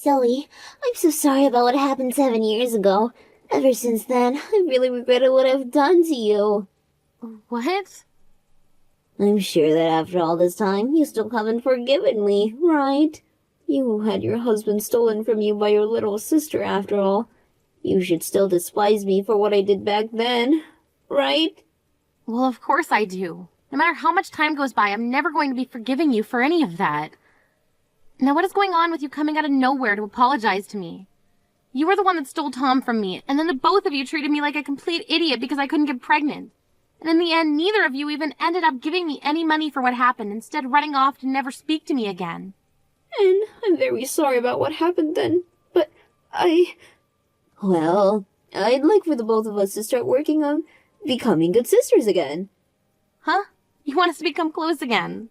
Zoe, I'm so sorry about what happened 7 years ago. Ever since then, I really regretted what I've done to you. What? I'm sure that after all this time, you still haven't forgiven me, right? You had your husband stolen from you by your little sister after all. You should still despise me for what I did back then, right? Well, of course I do. No matter how much time goes by, I'm never going to be forgiving you for any of that. Now, what is going on with you coming out of nowhere to apologize to me? You were the one that stole Tom from me, and then the both of you treated me like a complete idiot because I couldn't get pregnant. And in the end, neither of you even ended up giving me any money for what happened, instead running off to never speak to me again. And I'm very sorry about what happened then, but Well, I'd like for the both of us to start working on becoming good sisters again. Huh? You want us to become close again?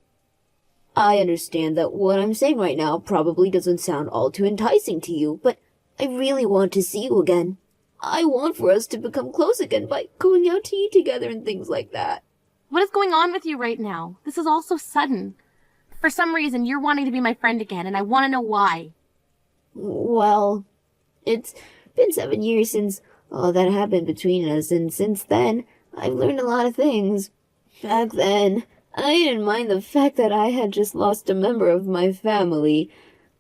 I understand that what I'm saying right now probably doesn't sound all too enticing to you, but I really want to see you again. I want for us to become close again by going out to eat together and things like that. What is going on with you right now? This is all so sudden. For some reason, you're wanting to be my friend again, and I want to know why. Well, it's been 7 years since all that happened between us, and since then, I've learned a lot of things. Back then, I didn't mind the fact that I had just lost a member of my family.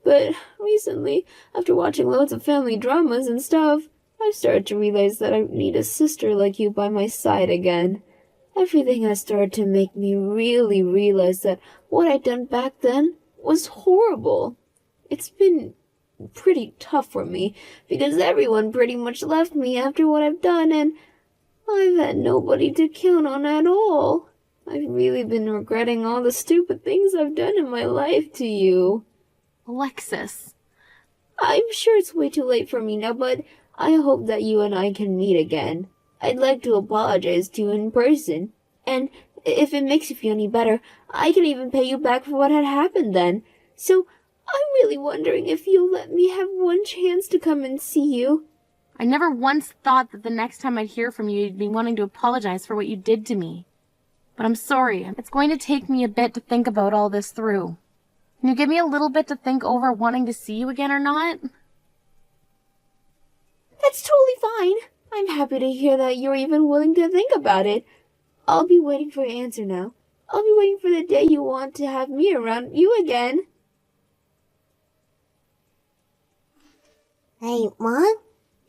But recently, after watching loads of family dramas and stuff, I started to realize that I need a sister like you by my side again. Everything has started to make me really realize that what I'd done back then was horrible. It's been pretty tough for me, because everyone pretty much left me after what I've done, and I've had nobody to count on at all. I've really been regretting all the stupid things I've done in my life to you. Alexis. I'm sure it's way too late for me now, but I hope that you and I can meet again. I'd like to apologize to you in person, and if it makes you feel any better, I can even pay you back for what had happened then. So I'm really wondering if you'll let me have one chance to come and see you. I never once thought that the next time I'd hear from you, you'd be wanting to apologize for what you did to me. But I'm sorry. It's going to take me a bit to think about all this through. Can you give me a little bit to think over wanting to see you again or not? That's totally fine. I'm happy to hear that you're even willing to think about it. I'll be waiting for your answer now. I'll be waiting for the day you want to have me around you again. Hey, Mom?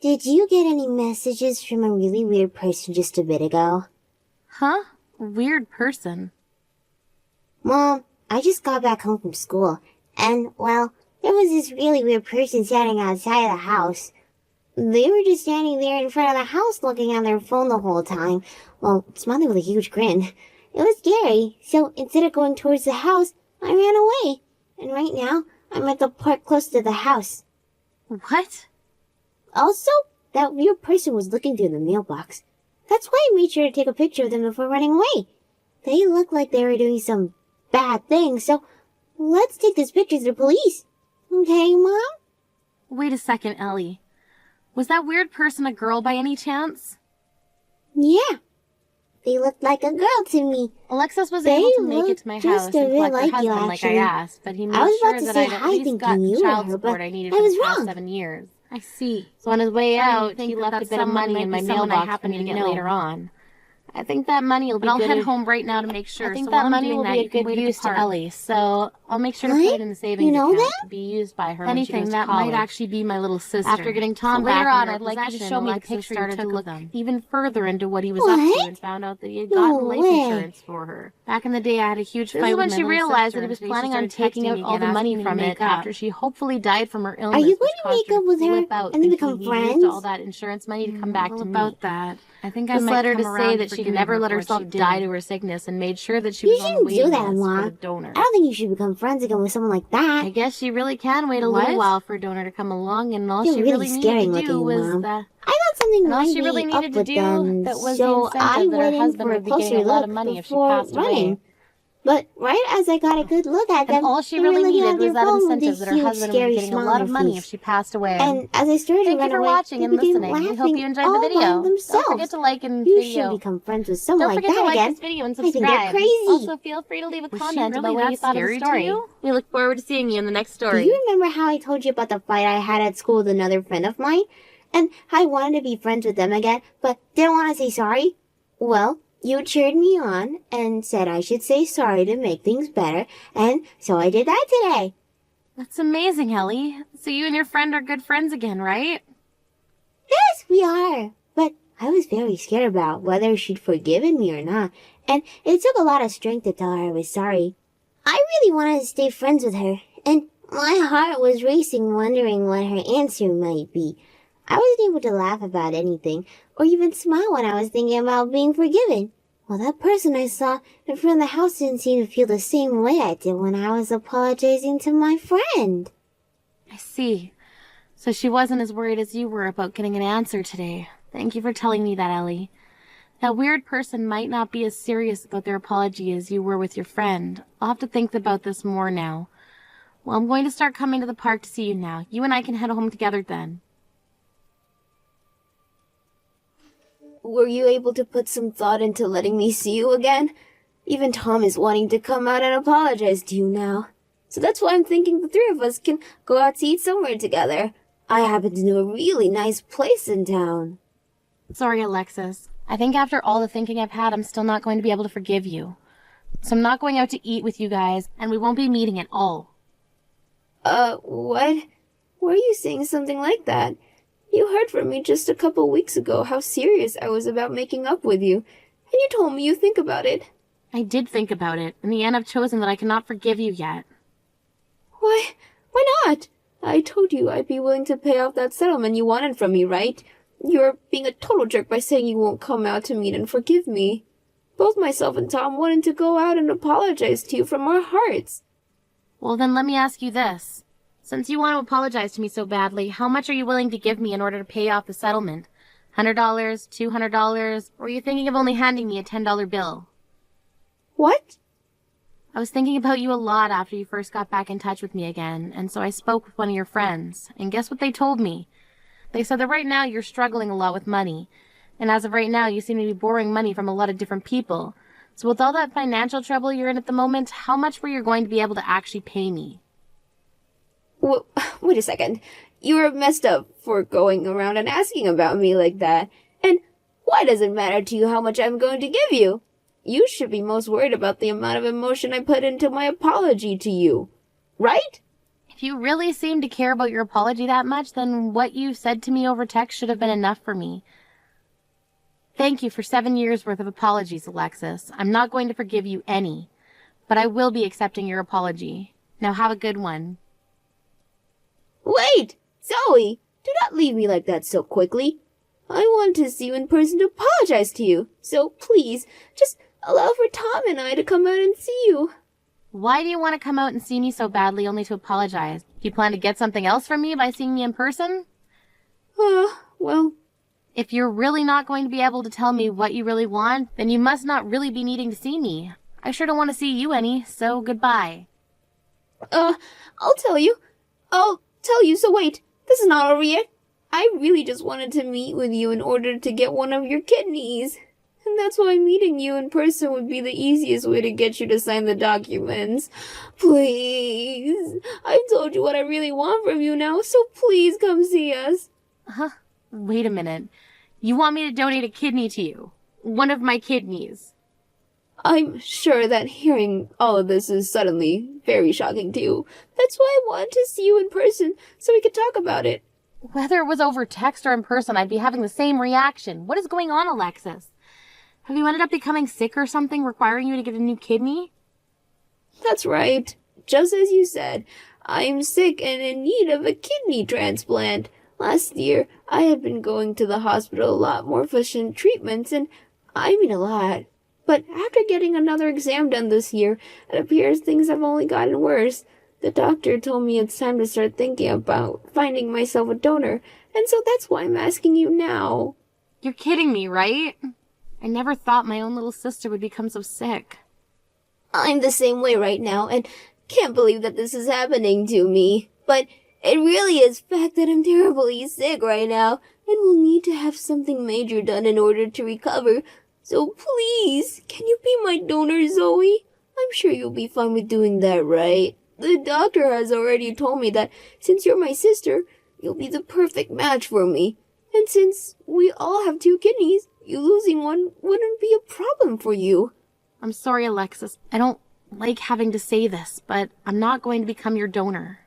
Did you get any messages from a really weird person just a bit ago? Huh? Weird person. Mom, I just got back home from school, and, well, there was this really weird person standing outside of the house. They were just standing there in front of the house looking at their phone the whole time, while smiling with a huge grin. It was scary, so instead of going towards the house, I ran away. And right now, I'm at the park close to the house. What? Also, that weird person was looking through the mailbox. That's why I made sure to take a picture of them before running away. They looked like they were doing some bad things, so let's take this picture to the police. Okay, Mom? Wait a second, Ellie. Was that weird person a girl by any chance? Yeah. They looked like a girl to me. Alexis was They able to make it to my looked house just a and bit collect her like you, husband like I actually. asked, but he made I was sure about to that say I'd at hi least got thinking the you were child her, support but I needed I for was the past wrong. 7 years. I see. So on his way out, he left a bit of money in my mailbox for me to get later on. I think that money will be good. I'll head home right now to make sure. I think that money will be a good use to Ellie, so I'll make sure to put it in the savings account to be used by her when she goes to college. Anything that might actually be my little sister. After getting Tom back later on, I'd like you to show me the picture you took of them. Even further into what he was up to and found out that he had gotten life insurance for her. Back in the day, I had a huge fight with my little sister. This is when she realized that he was planning on taking out all the money from it after she hopefully died from her illness. Are you going to make up with her and then become friends? All that insurance money to come back to me. About that. I think I Just might let her come to around say that to she'd forgiving never her let for what herself she die did. to her sickness and made sure that she You was on the shouldn't waiting do that, list Ma. for the donor. I don't think you should become friends again with someone like that. I guess she really can wait a little while for a donor to come along, and all You're she really really scary needed to do looking, was Mom. the... I thought something And all might she really be up needed to with do them, that was so the I incentive that her went in husband for a would be getting closer a lot of look money if she before passed running. away. But right as I got a good look at them, and all she they were really looking needed at their was that phone with incentive this that her huge, husband would scary be getting a smile lot on of their money if face. she passed away. And as I started to Thank you run for away, watching they and began listening. We hope laughing you enjoyed the all by video. themselves. Don't forget to like and You video. should become friends with someone Don't like forget that to like again. this video and I think they're subscribe. crazy. Also, feel free to leave a comment about what you thought of the story. We look forward to seeing you in the next story. Do you remember how I told you about the fight I had at school with another friend of mine? And I wanted to be friends with them again, but didn't want to say sorry? Well, you cheered me on and said I should say sorry to make things better, and so I did that today. That's amazing, Ellie. So you and your friend are good friends again, right? Yes, we are. But I was very scared about whether she'd forgiven me or not, and it took a lot of strength to tell her I was sorry. I really wanted to stay friends with her, and my heart was racing wondering what her answer might be. I wasn't able to laugh about anything, or even smile when I was thinking about being forgiven. Well, that person I saw in front of the house didn't seem to feel the same way I did when I was apologizing to my friend. I see. So she wasn't as worried as you were about getting an answer today. Thank you for telling me that, Ellie. That weird person might not be as serious about their apology as you were with your friend. I'll have to think about this more now. Well, I'm going to start coming to the park to see you now. You and I can head home together then. Were you able to put some thought into letting me see you again? Even Tom is wanting to come out and apologize to you now. So that's why I'm thinking the three of us can go out to eat somewhere together. I happen to know a really nice place in town. Sorry, Alexis. I think after all the thinking I've had, I'm still not going to be able to forgive you. So I'm not going out to eat with you guys, and we won't be meeting at all. What? Were you saying something like that? You heard from me just a couple weeks ago how serious I was about making up with you, and you told me you think about it. I did think about it. In the end, I've chosen that I cannot forgive you yet. Why not? I told you I'd be willing to pay off that settlement you wanted from me, right? You're being a total jerk by saying you won't come out to meet and forgive me. Both myself and Tom wanted to go out and apologize to you from our hearts. Well, then let me ask you this. Since you want to apologize to me so badly, how much are you willing to give me in order to pay off the settlement? $100, $200, or are you thinking of only handing me a $10 bill? What? I was thinking about you a lot after you first got back in touch with me again, and so I spoke with one of your friends, and guess what they told me? They said that right now you're struggling a lot with money, and as of right now you seem to be borrowing money from a lot of different people. So with all that financial trouble you're in at the moment, how much were you going to be able to actually pay me? Wait a second. You were messed up for going around and asking about me like that. And why does it matter to you how much I'm going to give you? You should be most worried about the amount of emotion I put into my apology to you. Right? If you really seem to care about your apology that much, then what you said to me over text should have been enough for me. Thank you for 7 years' worth of apologies, Alexis. I'm not going to forgive you any, but I will be accepting your apology. Now have a good one. Wait! Zoe! Do not leave me like that so quickly. I want to see you in person to apologize to you. So please, just allow for Tom and I to come out and see you. Why do you want to come out and see me so badly only to apologize? Do you plan to get something else from me by seeing me in person? Well... If you're really not going to be able to tell me what you really want, then you must not really be needing to see me. I sure don't want to see you any, so goodbye. I'll tell you. So wait, this is not over yet. I really just wanted to meet with you in order to get one of your kidneys. And that's why meeting you in person would be the easiest way to get you to sign the documents. Please. I've told you what I really want from you now, so please come see us. Wait a minute. You want me to donate a kidney to you? One of my kidneys? I'm sure that hearing all of this is suddenly very shocking to you. That's why I wanted to see you in person, so we could talk about it. Whether it was over text or in person, I'd be having the same reaction. What is going on, Alexis? Have you ended up becoming sick or something, requiring you to get a new kidney? That's right. Just as you said, I'm sick and in need of a kidney transplant. Last year, I had been going to the hospital a lot more for some treatments, and I mean a lot. But after getting another exam done this year, it appears things have only gotten worse. The doctor told me it's time to start thinking about finding myself a donor, and so that's why I'm asking you now. You're kidding me, right? I never thought my own little sister would become so sick. I'm the same way right now, and can't believe that this is happening to me. But it really is fact that I'm terribly sick right now, and will need to have something major done in order to recover. So please, can you be my donor, Zoe? I'm sure you'll be fine with doing that, right? The doctor has already told me that since you're my sister, you'll be the perfect match for me. And since we all have 2 kidneys, you losing one wouldn't be a problem for you. I'm sorry, Alexis. I don't like having to say this, but I'm not going to become your donor.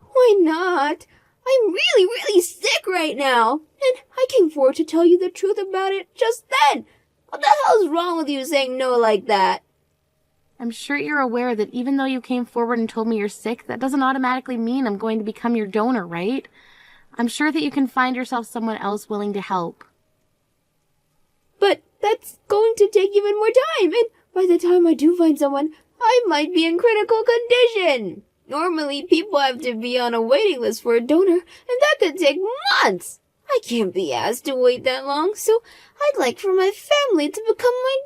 Why not? I'm really, really sick right now, and I came forward to tell you the truth about it just then. What the hell's wrong with you saying no like that? I'm sure you're aware that even though you came forward and told me you're sick, that doesn't automatically mean I'm going to become your donor, right? I'm sure that you can find yourself someone else willing to help. But that's going to take even more time, and by the time I do find someone, I might be in critical condition. Normally, people have to be on a waiting list for a donor, and that could take months. I can't be asked to wait that long, so I'd like for my family to become my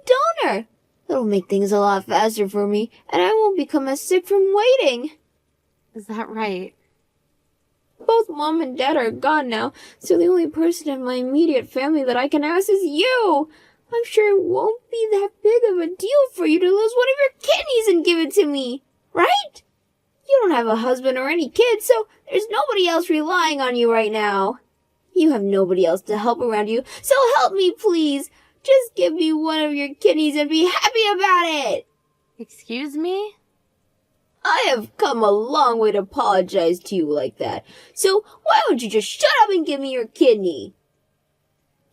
donor. It'll make things a lot faster for me, and I won't become as sick from waiting. Is that right? Both Mom and Dad are gone now, so the only person in my immediate family that I can ask is you. I'm sure it won't be that big of a deal for you to lose one of your kidneys and give it to me, right? You don't have a husband or any kids, so there's nobody else relying on you right now. You have nobody else to help around you, so help me, please. Just give me one of your kidneys and be happy about it. Excuse me? I have come a long way to apologize to you like that, so why don't you just shut up and give me your kidney?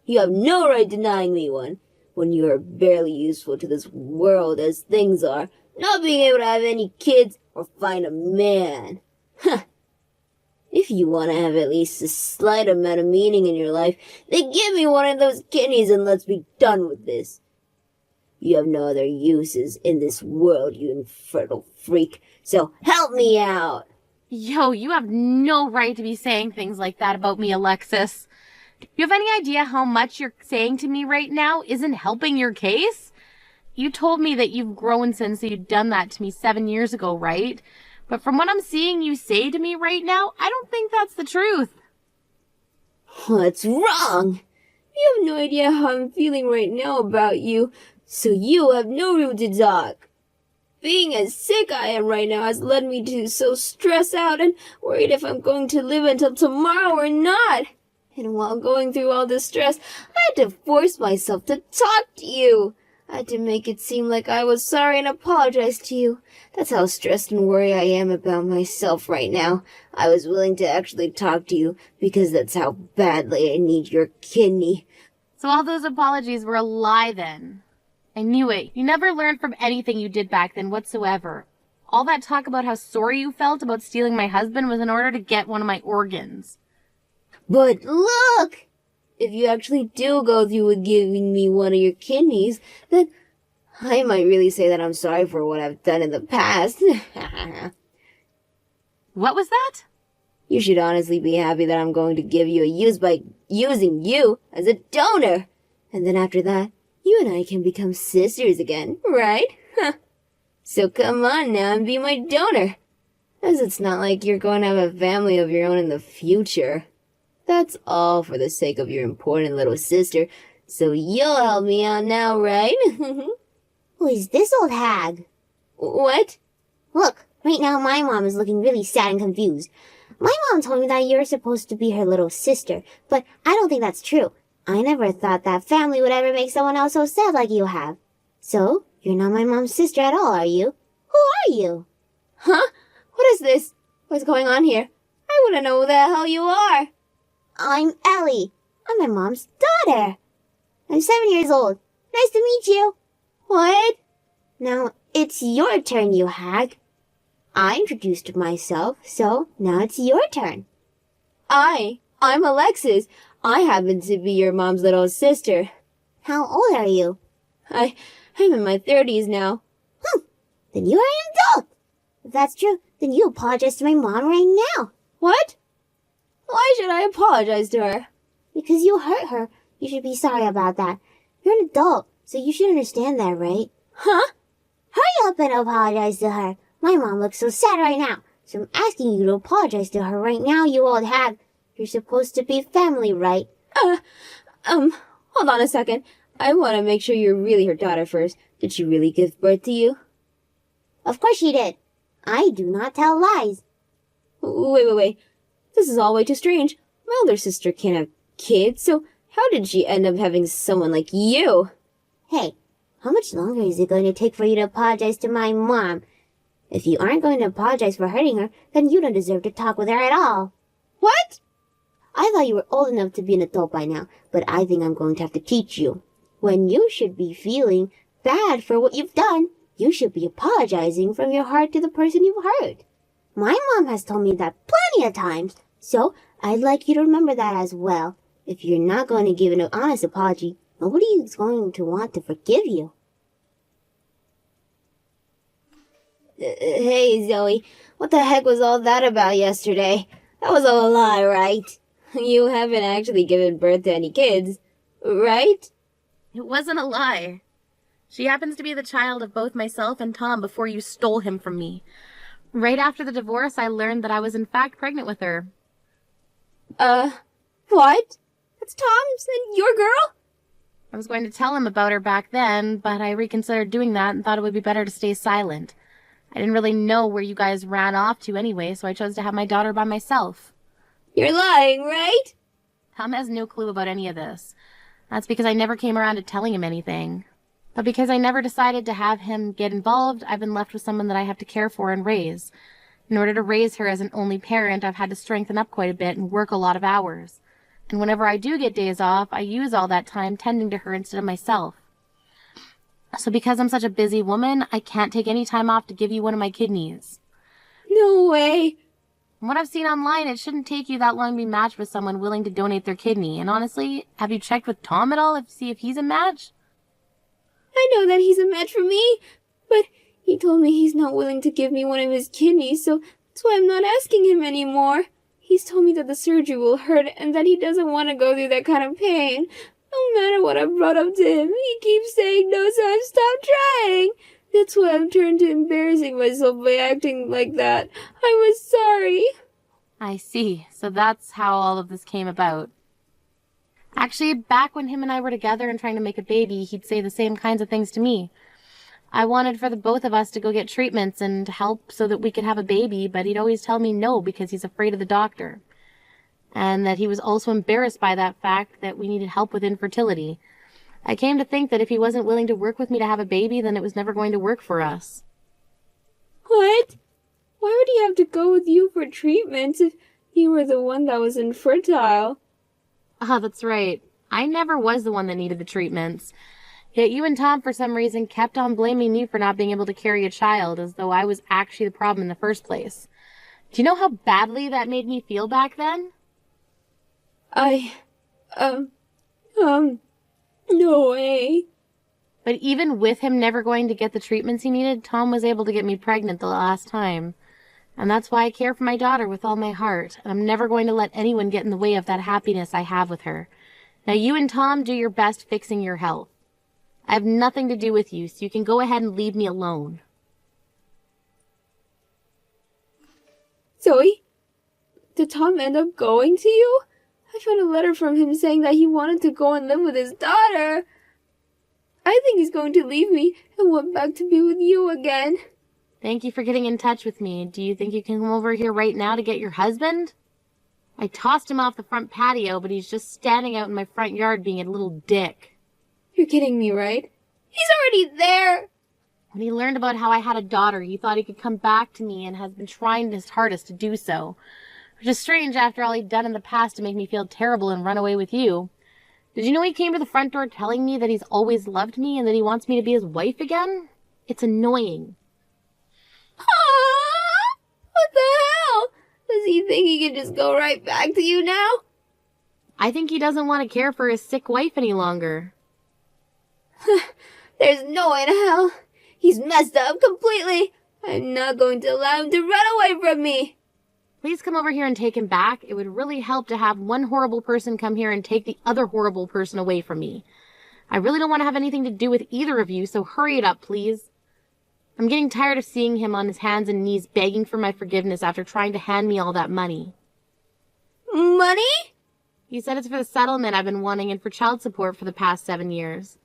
You have no right denying me one, when you are barely useful to this world as things are, not being able to have any kids or find a man. Huh. If you want to have at least a slight amount of meaning in your life, then give me one of those kidneys and let's be done with this. You have no other uses in this world, you infertile freak, so help me out. Yo, you have no right to be saying things like that about me, Alexis. Do you have any idea how much you're saying to me right now isn't helping your case? You told me that you've grown since you'd done that to me 7 years ago, right? But from what I'm seeing you say to me right now, I don't think that's the truth. What's wrong? You have no idea how I'm feeling right now about you, so you have no room to talk. Being as sick I am right now has led me to so stress out and worried if I'm going to live until tomorrow or not. And while going through all this stress, I had to force myself to talk to you. I had to make it seem like I was sorry and apologize to you. That's how stressed and worried I am about myself right now. I was willing to actually talk to you because that's how badly I need your kidney. So all those apologies were a lie then. I knew it. You never learned from anything you did back then whatsoever. All that talk about how sorry you felt about stealing my husband was in order to get one of my organs. But look! If you actually do go through with giving me one of your kidneys, then I might really say that I'm sorry for what I've done in the past. What was that? You should honestly be happy that I'm going to give you a use by using you as a donor. And then after that, you and I can become sisters again, right? So come on now and be my donor. As it's not like you're going to have a family of your own in the future. That's all for the sake of your important little sister, so you'll help me out now, right? Who is this old hag? What? Look, right now my mom is looking really sad and confused. My mom told me that you're supposed to be her little sister, but I don't think that's true. I never thought that family would ever make someone else so sad like you have. So, you're not my mom's sister at all, are you? Who are you? Huh? What is this? What's going on here? I want to know who the hell you are. I'm Ellie. I'm my mom's daughter. I'm 7 years old. Nice to meet you. What? Now, it's your turn, you hag. I introduced myself, so now it's your turn. I'm Alexis. I happen to be your mom's little sister. How old are you? I'm in my 30s now. Then you are an adult. If that's true, then you apologize to my mom right now. What? Why should I apologize to her? Because you hurt her. You should be sorry about that. You're an adult, so you should understand that, right? Huh? Hurry up and apologize to her. My mom looks so sad right now, so I'm asking you to apologize to her right now, you old hag. You're supposed to be family, right? Hold on a second. I want to make sure you're really her daughter first. Did she really give birth to you? Of course she did. I do not tell lies. Wait. This is all way too strange. My older sister can't have kids, so how did she end up having someone like you? Hey, how much longer is it going to take for you to apologize to my mom? If you aren't going to apologize for hurting her, then you don't deserve to talk with her at all. What? I thought you were old enough to be an adult by now, but I think I'm going to have to teach you. When you should be feeling bad for what you've done, you should be apologizing from your heart to the person you've hurt. My mom has told me that plenty of times, so I'd like you to remember that as well. If you're not going to give an honest apology, nobody is going to want to forgive you. Hey, Zoe, what the heck was all that about yesterday? That was all a lie, right? You haven't actually given birth to any kids, right? It wasn't a lie. She happens to be the child of both myself and Tom before you stole him from me. Right after the divorce, I learned that I was in fact pregnant with her. What? That's Tom's and your girl? I was going to tell him about her back then, but I reconsidered doing that and thought it would be better to stay silent. I didn't really know where you guys ran off to anyway, so I chose to have my daughter by myself. You're lying, right? Tom has no clue about any of this. That's because I never came around to telling him anything. But because I never decided to have him get involved, I've been left with someone that I have to care for and raise. In order to raise her as an only parent, I've had to strengthen up quite a bit and work a lot of hours. And whenever I do get days off, I use all that time tending to her instead of myself. So because I'm such a busy woman, I can't take any time off to give you one of my kidneys. No way. From what I've seen online, it shouldn't take you that long to be matched with someone willing to donate their kidney. And honestly, have you checked with Tom at all to see if he's a match? I know that he's a match for me, but he told me he's not willing to give me one of his kidneys, so that's why I'm not asking him anymore. He's told me that the surgery will hurt and that he doesn't want to go through that kind of pain. No matter what I've brought up to him, he keeps saying no, so I've stopped trying. That's why I've turned to embarrassing myself by acting like that. I was sorry. I see. So that's how all of this came about. Actually, back when him and I were together and trying to make a baby, he'd say the same kinds of things to me. I wanted for the both of us to go get treatments and help so that we could have a baby, but he'd always tell me no because he's afraid of the doctor. And that he was also embarrassed by that fact that we needed help with infertility. I came to think that if he wasn't willing to work with me to have a baby, then it was never going to work for us. What? Why would he have to go with you for treatments if you were the one that was infertile? Ah, that's right. I never was the one that needed the treatments. Yet you and Tom, for some reason, kept on blaming me for not being able to carry a child, as though I was actually the problem in the first place. Do you know how badly that made me feel back then? No way. But even with him never going to get the treatments he needed, Tom was able to get me pregnant the last time. And that's why I care for my daughter with all my heart. And I'm never going to let anyone get in the way of that happiness I have with her. Now you and Tom do your best fixing your health. I have nothing to do with you, so you can go ahead and leave me alone. Zoe? Did Tom end up going to you? I found a letter from him saying that he wanted to go and live with his daughter. I think he's going to leave me and went back to be with you again. Thank you for getting in touch with me. Do you think you can come over here right now to get your husband? I tossed him off the front patio, but he's just standing out in my front yard being a little dick. You're kidding me, right? He's already there! When he learned about how I had a daughter, he thought he could come back to me and has been trying his hardest to do so. Which is strange after all he'd done in the past to make me feel terrible and run away with you. Did you know he came to the front door telling me that he's always loved me and that he wants me to be his wife again? It's annoying. What the hell? Does he think he can just go right back to you now? I think he doesn't want to care for his sick wife any longer. There's no way to hell. He's messed up completely. I'm not going to allow him to run away from me. Please come over here and take him back. It would really help to have one horrible person come here and take the other horrible person away from me. I really don't want to have anything to do with either of you, so hurry it up, please. I'm getting tired of seeing him on his hands and knees begging for my forgiveness after trying to hand me all that money. Money? He said it's for the settlement I've been wanting and for child support for the past 7 years.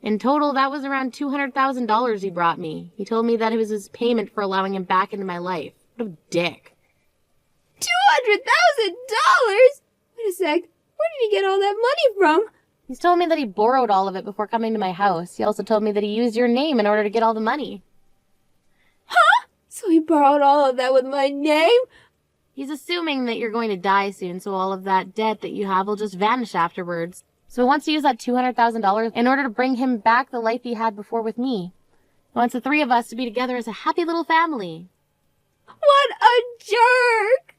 In total, that was around $200,000 he brought me. He told me that it was his payment for allowing him back into my life. What a dick. $200,000? Wait a sec. Where did he get all that money from? He's told me that he borrowed all of it before coming to my house. He also told me that he used your name in order to get all the money. Huh? So he borrowed all of that with my name? He's assuming that you're going to die soon, so all of that debt that you have will just vanish afterwards. So he wants to use that $200,000 in order to bring him back the life he had before with me. He wants the three of us to be together as a happy little family. What a jerk!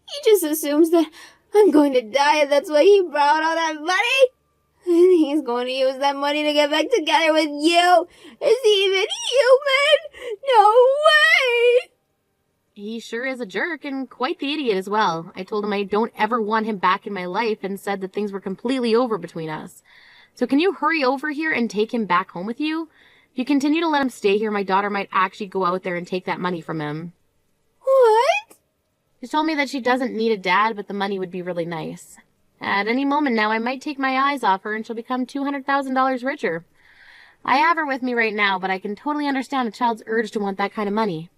He just assumes that I'm going to die and that's why he borrowed all that money? And he's going to use that money to get back together with you? Is he even human? No way! He sure is a jerk and quite the idiot as well. I told him I don't ever want him back in my life and said that things were completely over between us. So can you hurry over here and take him back home with you? If you continue to let him stay here, my daughter might actually go out there and take that money from him. What? She told me that she doesn't need a dad, but the money would be really nice. At any moment now, I might take my eyes off her and she'll become $200,000 richer. I have her with me right now, but I can totally understand a child's urge to want that kind of money.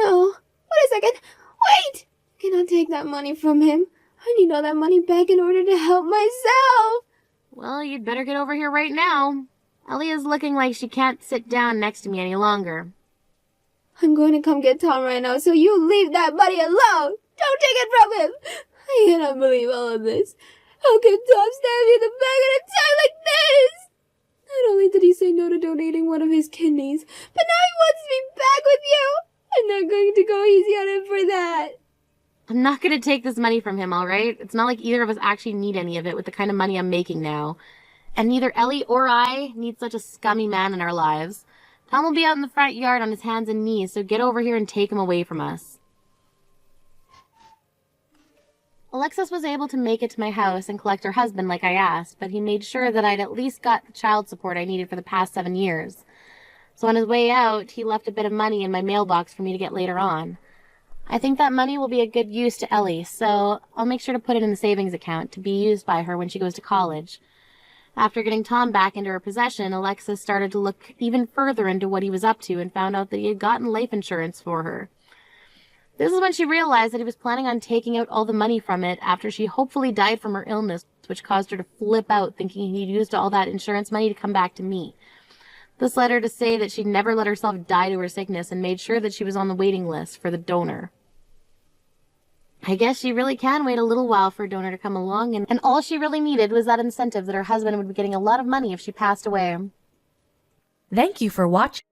No. Wait a second. Wait! I cannot take that money from him. I need all that money back in order to help myself. Well, you'd better get over here right now. Ellie is looking like she can't sit down next to me any longer. I'm going to come get Tom right now, so you leave that money alone. Don't take it from him. I cannot believe all of this. How can Tom stab me in the back at a time like this? Not only did he say no to donating one of his kidneys, but now he wants me back with you. I'm not going to go easy on him for that. I'm not going to take this money from him, all right? It's not like either of us actually need any of it with the kind of money I'm making now. And neither Ellie or I need such a scummy man in our lives. Tom will be out in the front yard on his hands and knees, so get over here and take him away from us. Alexis was able to make it to my house and collect her husband like I asked, but he made sure that I'd at least got the child support I needed for the past 7 years. So on his way out, he left a bit of money in my mailbox for me to get later on. I think that money will be a good use to Ellie, so I'll make sure to put it in the savings account to be used by her when she goes to college. After getting Tom back into her possession, Alexis started to look even further into what he was up to and found out that he had gotten life insurance for her. This is when she realized that he was planning on taking out all the money from it after she hopefully died from her illness, which caused her to flip out, thinking he'd used all that insurance money to come back to me. This led her to say that she'd never let herself die to her sickness and made sure that she was on the waiting list for the donor. I guess she really can wait a little while for a donor to come along, and all she really needed was that incentive that her husband would be getting a lot of money if she passed away. Thank you for watching.